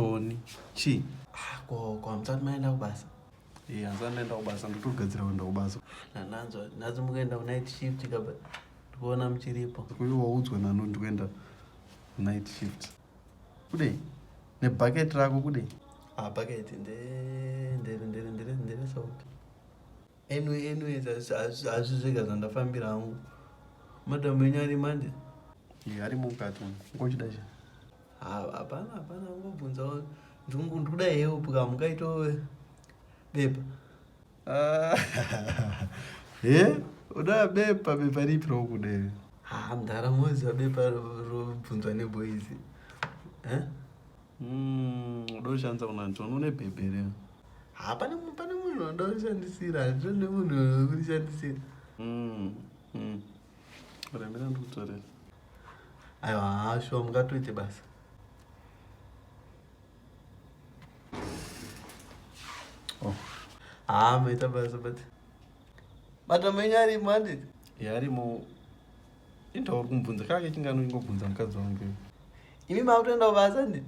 Tony. Chi? Kwa mtsati maenda kubasa. Hanzani naenda kubasa ndotogadzira kuenda kubasa. Nazo mukaenda night shift kaba. Kuona mchiripo. Kuyo waudzwa nano ndikuenda night shift. Kudei? Nebucket rako kudei? Bucket ndere sauti. Anyway, azvizvega zvandafambira hangu. Madhamu enyu ari mande? Ari mukati ngochida cha? Hapana ngobvunzawo. Ndikuda help kamukaito bepa. Uda bepa ripi rokude? Mudhara moziva bepa robvunzwa neboys. Udoshandisa kunanzva une bhebhe rero. Pane munhu wanda kurishandisira, handine munhu wekurishandisira. Kurambira ndikutorera. Aiwa, shuwa mungatoite basa. Maita basa but madhamu enyu ari mande? Arimo. Intauri kumbvunza kake chingano ingobvunza mukadzi wangu. Imi makutoenda kubasa ndini?